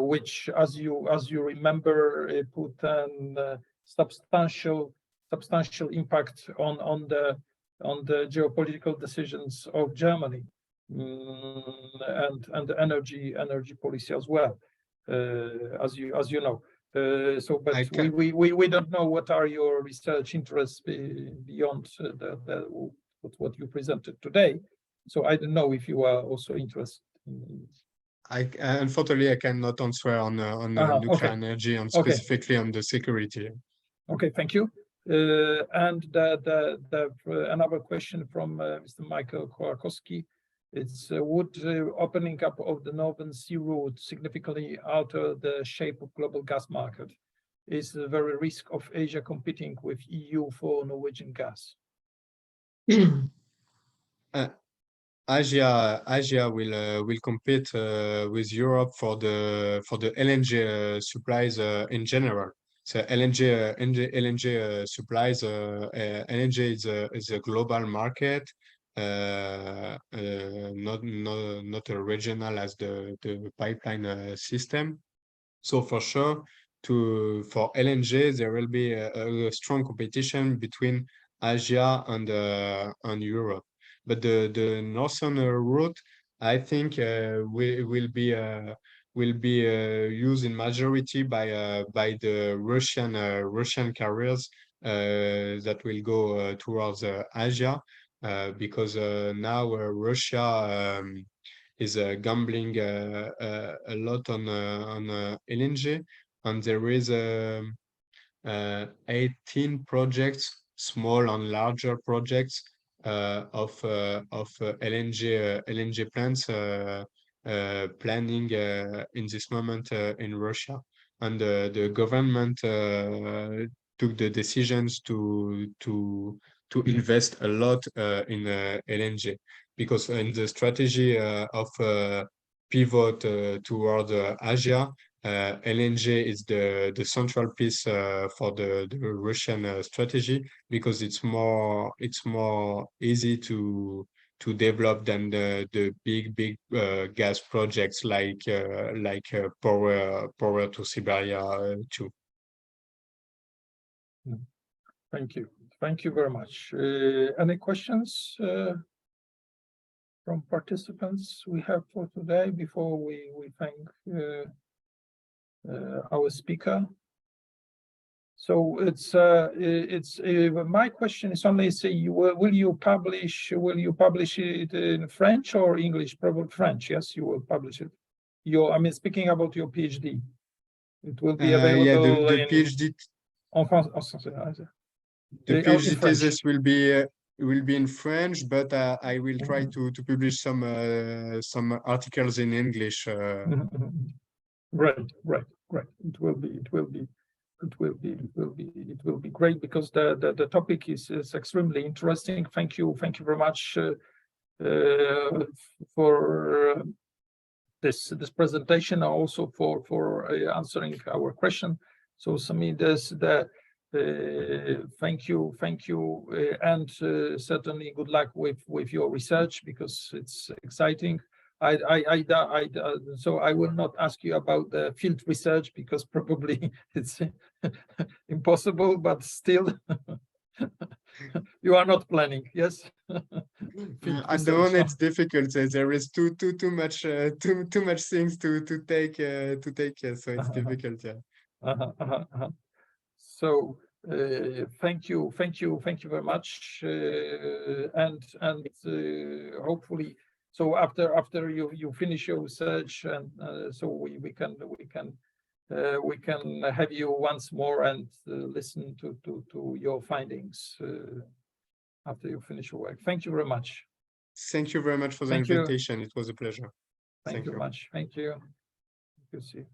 which, as you remember, put a substantial impact on the geopolitical decisions of Germany and the energy policy as well, as you know. But we don't know what are your research interests beyond what you presented today. So I don't know if you are also interested in... Unfortunately, I cannot answer on nuclear energy and specifically on the security. Okay, thank you. And another question from Mr. Michael Korakowski. It's would opening up of the Northern Sea route significantly alter the shape of global gas market? Is the very risk of Asia competing with EU for Norwegian gas? Asia will compete with Europe for the LNG supplies in general. So LNG supplies, LNG is a global market, not a regional as the pipeline system. So for sure, for LNG, there will be a strong competition between Asia and Europe. But the northern route, I think, will be used in majority by the Russian carriers that will go towards Asia, because now Russia is gambling a lot on LNG, and there is 18 projects, small and larger projects of LNG plants planning in this moment in Russia, and the government took the decisions to invest a lot in LNG, because in the strategy of pivot toward Asia, LNG is the central piece for the Russian strategy, because it's more easy to develop than the big gas projects like power to Siberia too. Thank you very much. Any questions from participants we have for today before we thank our speaker? So it's my question is only, say, will you publish it in French or English? Probably French. Yes, you will publish it. I mean, speaking about your PhD, it will be available. Yeah, the PhD. The PhD thesis will be in French, but I will try to publish some articles in English. Right. It will be great, because the topic is extremely interesting. Thank you very much for this presentation, also for answering our question. So Sami, thank you, and certainly good luck with your research, because it's exciting. So I will not ask you about the field research, because probably it's impossible, but still you are not planning, yes? At the moment, it's difficult. There is too much things to take. So it's difficult. Yeah. So thank you very much, and hopefully, so after you finish your research, and so we can have you once more and listen to your findings after you finish your work. Thank you very much. Thank you very much for the invitation. It was a pleasure. Thank you very much. Thank you. Good to see you.